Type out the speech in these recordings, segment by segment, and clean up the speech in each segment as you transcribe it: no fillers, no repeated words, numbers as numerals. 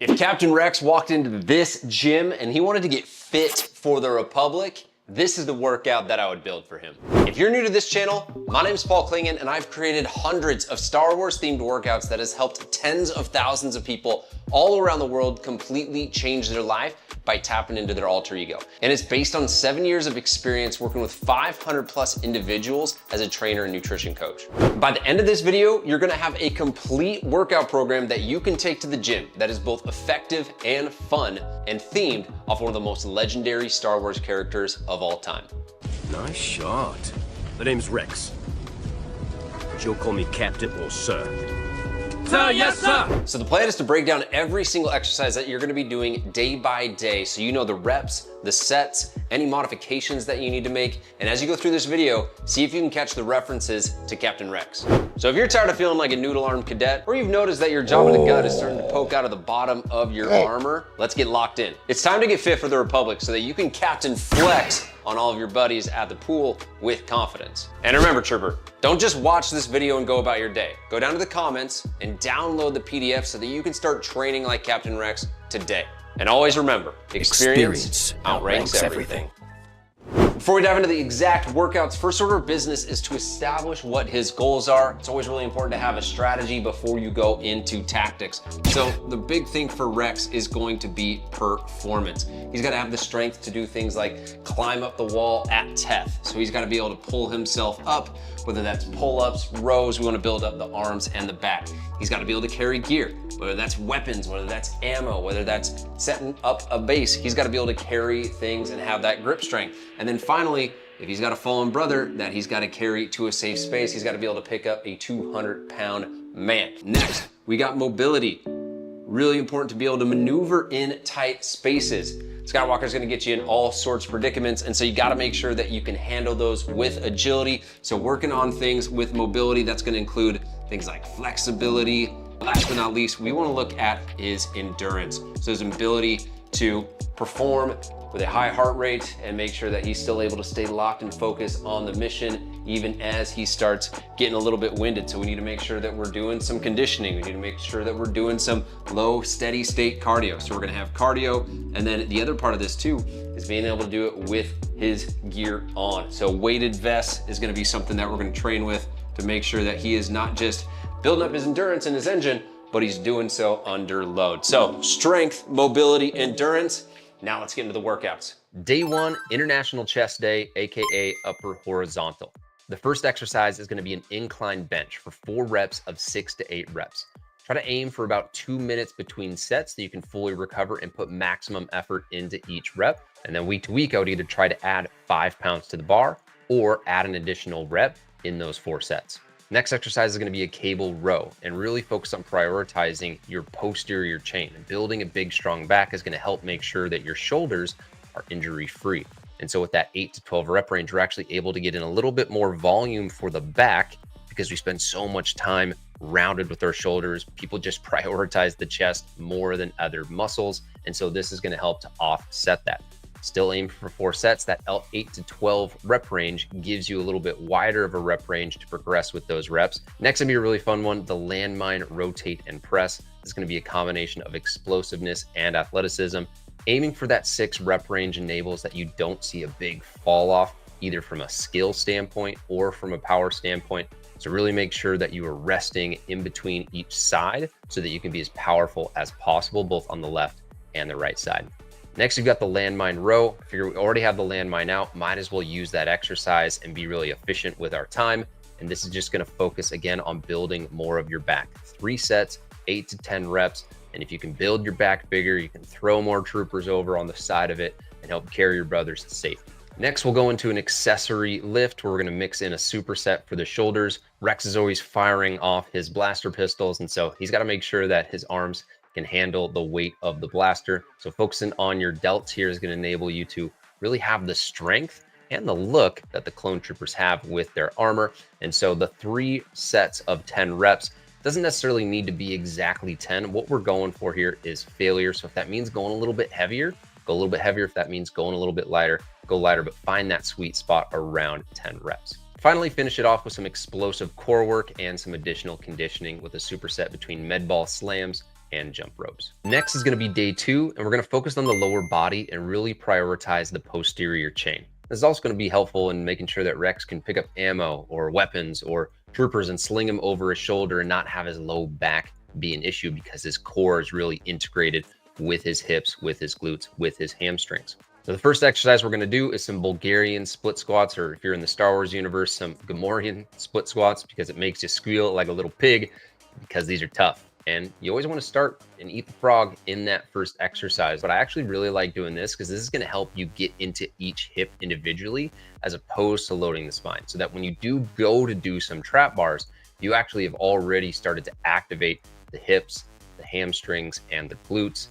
If Captain Rex walked into this gym and he wanted to get fit for the Republic, this is the workout that I would build for him. If you're new to this channel, my name is Paul Klingen and I've created hundreds of Star Wars themed workouts that has helped tens of thousands of people all around the world completely change their life by tapping into their alter ego. And it's based on 7 years of experience working with 500 plus individuals as a trainer and nutrition coach. By the end of this video, you're gonna have a complete workout program that you can take to the gym that is both effective and fun and themed off one of the most legendary Star Wars characters of all time. Nice shot. The name's Rex. But you'll call me Captain or Sir. Sir, yes, sir! So the plan is to break down every single exercise that you're gonna be doing day by day so you know the reps, the sets, any modifications that you need to make. And as you go through this video, see if you can catch the references to Captain Rex. So if you're tired of feeling like a noodle-armed cadet, or you've noticed that your Jabba the Gut is starting to poke out of the bottom of your armor, let's get locked in. It's time to get fit for the Republic so that you can Captain Flex on all of your buddies at the pool with confidence. And remember, Trooper, don't just watch this video and go about your day. Go down to the comments and download the PDF so that you can start training like Captain Rex today. And always remember, experience outranks everything. Before we dive into the exact workouts, first order of business is to establish what his goals are. It's always really important to have a strategy before you go into tactics. So the big thing for Rex is going to be performance. He's got to have the strength to do things like climb up the wall at Teth. So he's got to be able to pull himself up, whether that's pull-ups, rows, we want to build up the arms and the back. He's got to be able to carry gear, whether that's weapons, whether that's ammo, whether that's setting up a base. He's got to be able to carry things and have that grip strength. And then finally, if he's got a fallen brother that he's got to carry to a safe space, he's got to be able to pick up a 200-pound man. Next, we got mobility. Really important to be able to maneuver in tight spaces. Skywalker's gonna get you in all sorts of predicaments, and so you gotta make sure that you can handle those with agility. So working on things with mobility, that's gonna include things like flexibility. Last but not least, we wanna look at his endurance. So his ability to perform with a high heart rate and make sure that he's still able to stay locked and focused on the mission even as he starts getting a little bit winded. So we need to make sure that we're doing some conditioning. We need to make sure that we're doing some low steady state cardio. So we're gonna have cardio, and then the other part of this too is being able to do it with his gear on. So weighted vest is gonna be something that we're gonna train with to make sure that he is not just building up his endurance and his engine, but he's doing so under load. So strength, mobility, endurance. Now let's get into the workouts. Day one, International Chest Day, AKA upper horizontal. The first exercise is gonna be an incline bench for 4 reps of 6 to 8 reps. Try to aim for about 2 minutes between sets so you can fully recover and put maximum effort into each rep. And then week to week, I would either try to add 5 pounds to the bar or add an additional rep in those 4 sets. Next exercise is gonna be a cable row, and really focus on prioritizing your posterior chain. And building a big, strong back is gonna help make sure that your shoulders are injury-free. And so with that 8 to 12 rep range, we're actually able to get in a little bit more volume for the back because we spend so much time rounded with our shoulders. People just prioritize the chest more than other muscles. And so this is gonna help to offset that. Still aim for 4 sets. That 8 to 12 rep range gives you a little bit wider of a rep range to progress with those reps. Next gonna be a really fun one, the landmine rotate and press. This is gonna be a combination of explosiveness and athleticism. Aiming for that 6 rep range enables that you don't see a big fall off, either from a skill standpoint or from a power standpoint. So really make sure that you are resting in between each side so that you can be as powerful as possible, both on the left and the right side. Next, we've got the landmine row. I figure we already have the landmine out, might as well use that exercise and be really efficient with our time. And this is just gonna focus again on building more of your back. 3 sets, 8 to 10 reps. And if you can build your back bigger, you can throw more troopers over on the side of it and help carry your brothers to safety. Next, we'll go into an accessory lift where we're gonna mix in a superset for the shoulders. Rex is always firing off his blaster pistols, and so he's gotta make sure that his arms can handle the weight of the blaster. So focusing on your delts here is gonna enable you to really have the strength and the look that the clone troopers have with their armor. And so the 3 sets of 10 reps doesn't necessarily need to be exactly 10. What we're going for here is failure. So if that means going a little bit heavier, go a little bit heavier. If that means going a little bit lighter, go lighter, but find that sweet spot around 10 reps. Finally, finish it off with some explosive core work and some additional conditioning with a superset between med ball slams and jump ropes. Next is gonna be day 2, and we're gonna focus on the lower body and really prioritize the posterior chain. This is also gonna be helpful in making sure that Rex can pick up ammo or weapons or troopers and sling them over his shoulder and not have his low back be an issue because his core is really integrated with his hips, with his glutes, with his hamstrings. So the first exercise we're gonna do is some Bulgarian split squats, or if you're in the Star Wars universe, some Gamorrean split squats, because it makes you squeal like a little pig, because these are tough. And you always want to start and eat the frog in that first exercise. But I actually really like doing this because this is going to help you get into each hip individually as opposed to loading the spine. So that when you do go to do some trap bars, you actually have already started to activate the hips, the hamstrings, and the glutes.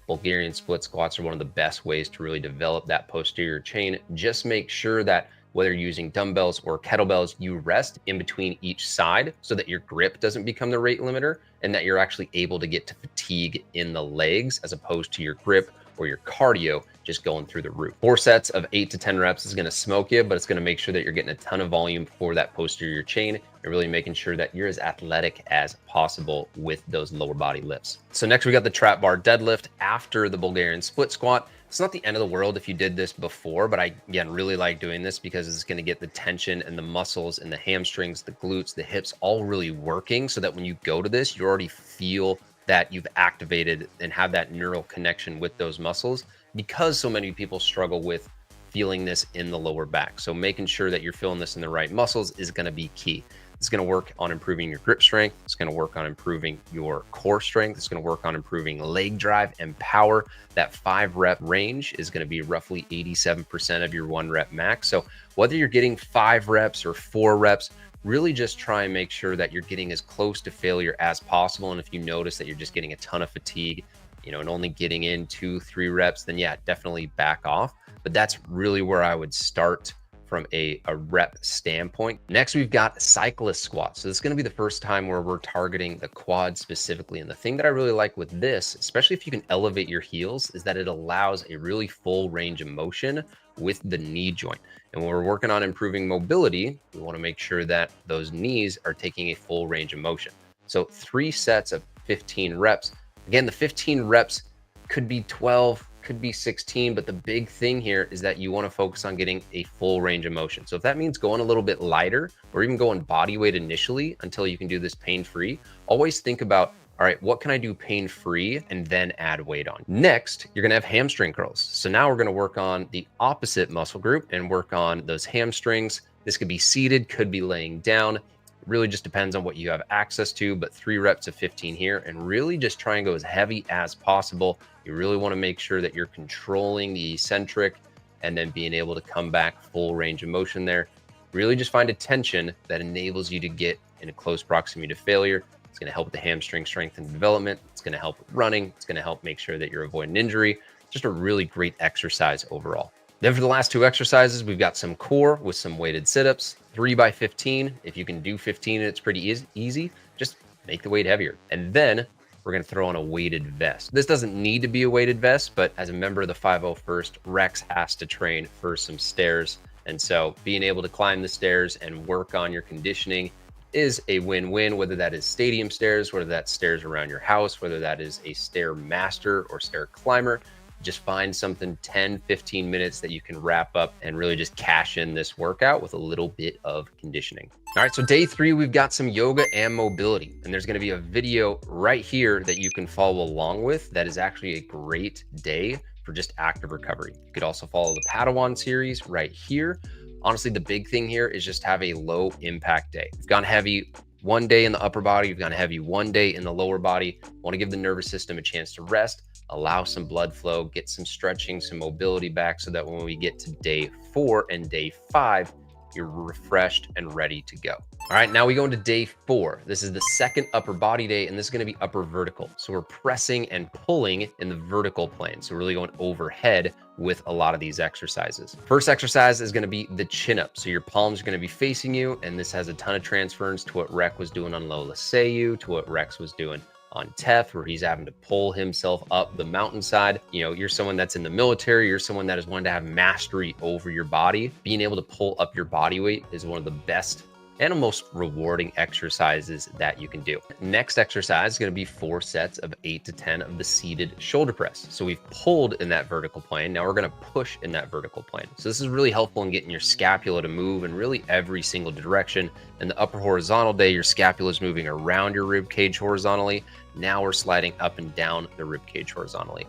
Bulgarian split squats are one of the best ways to really develop that posterior chain. Just make sure that whether you're using dumbbells or kettlebells, you rest in between each side so that your grip doesn't become the rate limiter and that you're actually able to get to fatigue in the legs as opposed to your grip or your cardio just going through the roof. 4 sets of 8 to 10 reps is gonna smoke you, but it's gonna make sure that you're getting a ton of volume for that posterior chain and really making sure that you're as athletic as possible with those lower body lifts. So next we got the trap bar deadlift after the Bulgarian split squat. It's not the end of the world if you did this before, but I, again, really like doing this because it's going to get the tension and the muscles and the hamstrings, the glutes, the hips all really working so that when you go to this, you already feel that you've activated and have that neural connection with those muscles, because so many people struggle with feeling this in the lower back. So making sure that you're feeling this in the right muscles is going to be key. It's going to work on improving your grip strength. It's going to work on improving your core strength. It's going to work on improving leg drive and power. That 5 rep range is going to be roughly 87% of your 1 rep max. So whether you're getting 5 reps or 4 reps, really just try and make sure that you're getting as close to failure as possible. And if you notice that you're just getting a ton of fatigue, and only getting in 2-3 reps, then yeah, definitely back off. But that's really where I would start from a rep standpoint. Next, we've got cyclist squats. So this is going to be the first time where we're targeting the quad specifically. And the thing that I really like with this, especially if you can elevate your heels, is that it allows a really full range of motion with the knee joint. And when we're working on improving mobility, we want to make sure that those knees are taking a full range of motion. So 3 sets of 15 reps. Again, the 15 reps could be 12, could be 16, but the big thing here is that you want to focus on getting a full range of motion. So if that means going a little bit lighter or even going body weight initially until you can do this pain-free, always think about, all right, what can I do pain-free and then add weight on? Next, you're gonna have hamstring curls. So now we're gonna work on the opposite muscle group and work on those hamstrings. This could be seated, could be laying down. It really just depends on what you have access to, but 3 reps of 15 here, and really just try and go as heavy as possible. You really want to make sure that you're controlling the eccentric and then being able to come back full range of motion there. Really just find a tension that enables you to get in a close proximity to failure. It's going to help with the hamstring strength and development. It's going to help with running. It's going to help make sure that you're avoiding injury. Just a really great exercise overall. Then for the last 2 exercises, we've got some core with some weighted sit-ups, 3 by 15. If you can do 15, it's pretty easy. Just make the weight heavier. And then we're going to throw on a weighted vest. This doesn't need to be a weighted vest, but as a member of the 501st, Rex has to train for some stairs. And so being able to climb the stairs and work on your conditioning is a win-win, whether that is stadium stairs, whether that's stairs around your house, whether that is a stair master or stair climber. Just find something 10, 15 minutes that you can wrap up and really just cash in this workout with a little bit of conditioning. All right, so day 3, we've got some yoga and mobility, and there's gonna be a video right here that you can follow along with that is actually a great day for just active recovery. You could also follow the Padawan series right here. Honestly, the big thing here is just have a low impact day. You've gone heavy one day in the upper body, you've gone heavy one day in the lower body. Want to give the nervous system a chance to rest, allow some blood flow, get some stretching, some mobility back so that when we get to day 4 and day 5, you're refreshed and ready to go. All right, now we go into day 4. This is the second upper body day, and this is gonna be upper vertical. So we're pressing and pulling in the vertical plane. So really going overhead with a lot of these exercises. First exercise is gonna be the chin up. So your palms are gonna be facing you, and this has a ton of transference to what Rex was doing on Lola Seyu, to what Rex was doing on Teth, where he's having to pull himself up the mountainside. You're someone that's in the military, you're someone that is wanting to have mastery over your body. Being able to pull up your body weight is one of the best and the most rewarding exercises that you can do. Next exercise is going to be 4 sets of 8 to 10 of the seated shoulder press. So we've pulled in that vertical plane. Now we're going to push in that vertical plane. So this is really helpful in getting your scapula to move in really every single direction. In the upper horizontal day, your scapula is moving around your rib cage horizontally. Now we're sliding up and down the rib cage horizontally.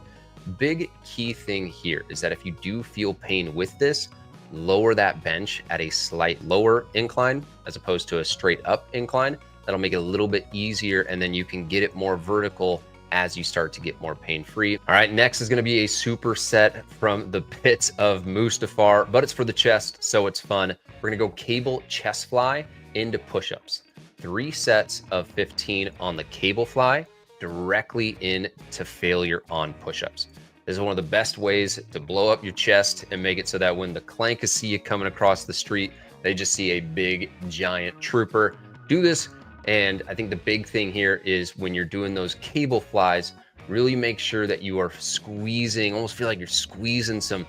Big key thing here is that if you do feel pain with this, lower that bench at a slight lower incline as opposed to a straight up incline. That'll make it a little bit easier, and then you can get it more vertical as you start to get more pain-free. All right, next is going to be a superset from the pits of Mustafar, but it's for the chest, so it's fun. We're going to go cable chest fly into push-ups. 3 sets of 15 on the cable fly directly into failure on push-ups. This is one of the best ways to blow up your chest and make it so that when the clankers see you coming across the street, they just see a big, giant trooper. Do this, and I think the big thing here is when you're doing those cable flies, really make sure that you are squeezing, almost feel like you're squeezing some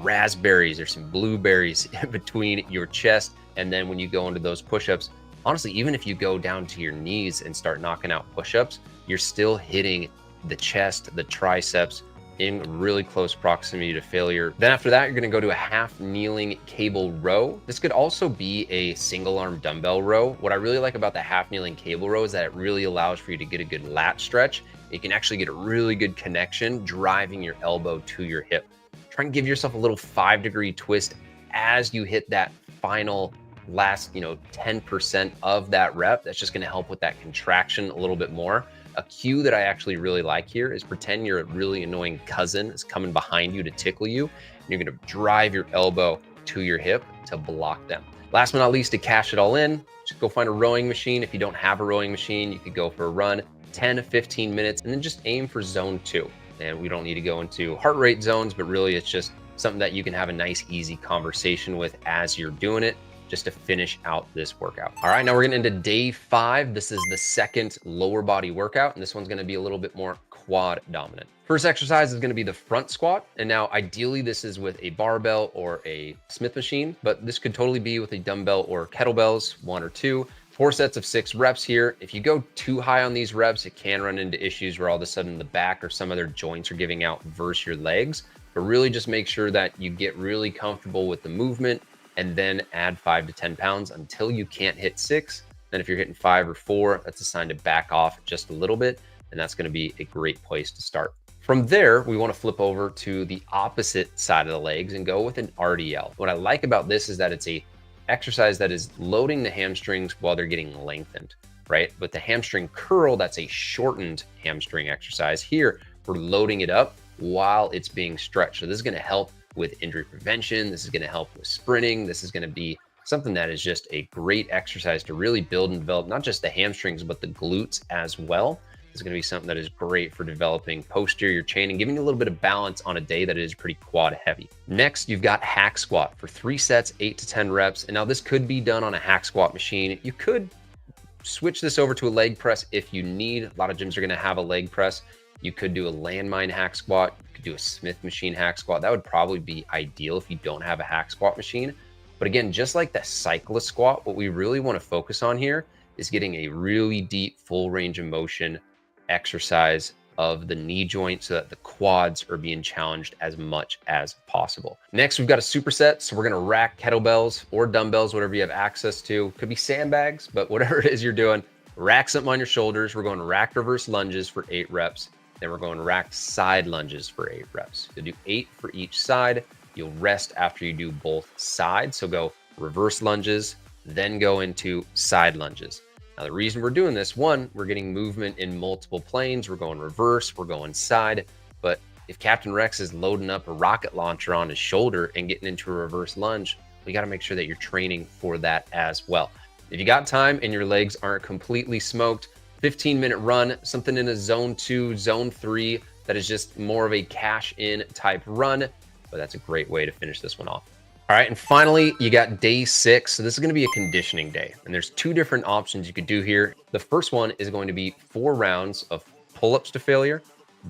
raspberries or some blueberries in between your chest. And then when you go into those push-ups, honestly, even if you go down to your knees and start knocking out push-ups, you're still hitting the chest, the triceps, in really close proximity to failure. Then after that, you're gonna go to a half kneeling cable row. This could also be a single arm dumbbell row. What I really like about the half kneeling cable row is that it really allows for you to get a good lat stretch. You can actually get a really good connection driving your elbow to your hip. Try and give yourself a little 5-degree twist as you hit that final last 10% of that rep. That's just gonna help with that contraction a little bit more. A cue that I actually really like here is pretend your really annoying cousin is coming behind you to tickle you, and you're gonna drive your elbow to your hip to block them. Last but not least, to cash it all in, just go find a rowing machine. If you don't have a rowing machine, you could go for a run, 10 to 15 minutes, and then just aim for zone 2. And we don't need to go into heart rate zones, but really it's just something that you can have a nice, easy conversation with as you're doing it, just to finish out this workout. All right, now we're getting into day 5. This is the second lower body workout, and this one's gonna be a little bit more quad dominant. First exercise is gonna be the front squat. And now ideally this is with a barbell or a Smith machine, but this could totally be with a dumbbell or kettlebells, 1 or 2. 4 sets of 6 reps here. If you go too high on these reps, it can run into issues where all of a sudden the back or some other joints are giving out versus your legs. But really just make sure that you get really comfortable with the movement, and then add 5 to 10 pounds until you can't hit 6. Then if you're hitting 5 or 4, that's a sign to back off just a little bit, and that's gonna be a great place to start. From there, we wanna flip over to the opposite side of the legs and go with an RDL. What I like about this is that it's a exercise that is loading the hamstrings while they're getting lengthened, right? But the hamstring curl, that's a shortened hamstring exercise. Here, we're loading it up while it's being stretched. So this is gonna help with injury prevention. This is going to help with sprinting. This is going to be something that is just a great exercise to really build and develop not just the hamstrings, but the glutes as well. It's going to be something that is great for developing posterior chain and giving you a little bit of balance on a day that is pretty quad heavy. Next, you've got hack squat for 3 sets, 8 to 10 reps. And now this could be done on a hack squat machine. You could switch this over to a leg press if you need. A lot of gyms are going to have a leg press. You could do a landmine hack squat. You could do a Smith machine hack squat. That would probably be ideal if you don't have a hack squat machine. But again, just like the cyclist squat, what we really want to focus on here is getting a really deep full range of motion exercise of the knee joint so that the quads are being challenged as much as possible. Next, we've got a superset. So we're going to rack kettlebells or dumbbells, whatever you have access to. Could be sandbags, but whatever it is you're doing, rack something on your shoulders. We're going to rack reverse lunges for 8 reps. Then we're going racked side lunges for 8 reps. You'll do 8 for each side. You'll rest after you do both sides. So go reverse lunges, then go into side lunges. Now, the reason we're doing this, one, we're getting movement in multiple planes. We're going reverse, we're going side. But if Captain Rex is loading up a rocket launcher on his shoulder and getting into a reverse lunge, we got to make sure that you're training for that as well. If you got time and your legs aren't completely smoked, 15-minute run, something in a zone 2, zone 3, that is just more of a cash in type run, but that's a great way to finish this one off. All right, and finally, you got day 6. So this is gonna be a conditioning day, and there's 2 different options you could do here. The first one is going to be 4 rounds of pull-ups to failure,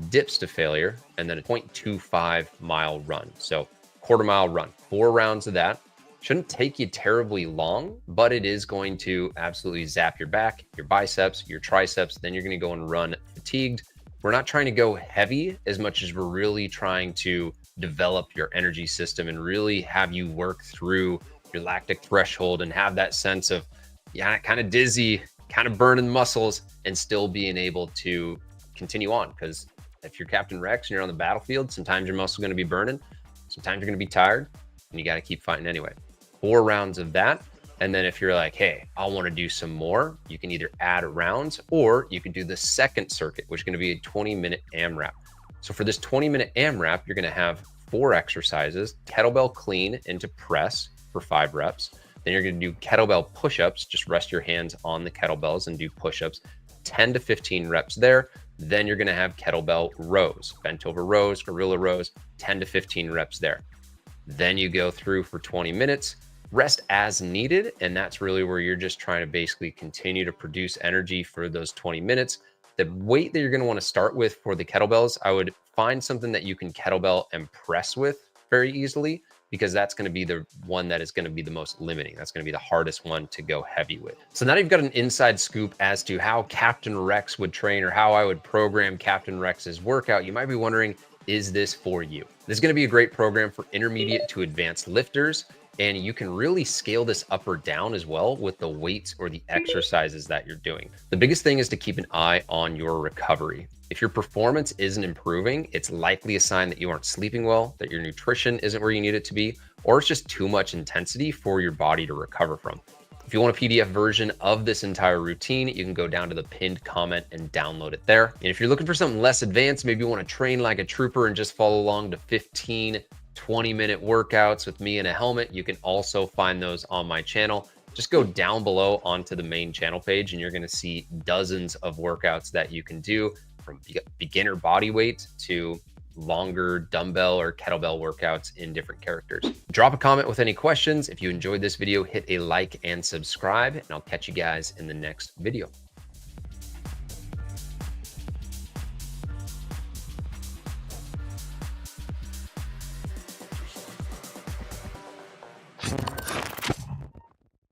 dips to failure, and then a 0.25 mile run. So quarter mile run, 4 rounds of that. Shouldn't take you terribly long, but it is going to absolutely zap your back, your biceps, your triceps. Then you're going to go and run fatigued. We're not trying to go heavy as much as we're really trying to develop your energy system and really have you work through your lactic threshold and have that sense of, yeah, kind of dizzy, kind of burning muscles, and still being able to continue on. Because if you're Captain Rex and you're on the battlefield, sometimes your muscles are going to be burning, sometimes you're going to be tired, and you got to keep fighting anyway. 4 rounds of that. And then if you're like, hey, I want to do some more, you can either add rounds or you can do the second circuit, which is going to be a 20-minute AMRAP. So for this 20-minute AMRAP, you're going to have 4 exercises: kettlebell clean into press for 5 reps. Then you're going to do kettlebell push-ups. Just rest your hands on the kettlebells and do push-ups, 10 to 15 reps there. Then you're going to have kettlebell rows, bent over rows, gorilla rows, 10 to 15 reps there. Then you go through for 20 minutes, rest as needed. And that's really where you're just trying to basically continue to produce energy for those 20 minutes. The weight that you're going to want to start with for the kettlebells, I would find something that you can kettlebell and press with very easily, because that's going to be the one that is going to be the most limiting. That's going to be the hardest one to go heavy with. So now you've got an inside scoop as to how Captain Rex would train, or how I would program Captain Rex's workout. You might be wondering, is this for you? This is going to be a great program for intermediate to advanced lifters. And you can really scale this up or down as well with the weights or the exercises that you're doing. The biggest thing is to keep an eye on your recovery. If your performance isn't improving, it's likely a sign that you aren't sleeping well, that your nutrition isn't where you need it to be, or it's just too much intensity for your body to recover from. If you want a PDF version of this entire routine, you can go down to the pinned comment and download it there. And if you're looking for something less advanced, maybe you want to train like a trooper and just follow along to 15, 20-minute workouts with me in a helmet, you can also find those on my channel. Just go down below onto the main channel page and you're going to see dozens of workouts that you can do, from beginner body weight to longer dumbbell or kettlebell workouts in different characters. Drop a comment with any questions. If you enjoyed this video, hit a like and subscribe, and I'll catch you guys in the next video.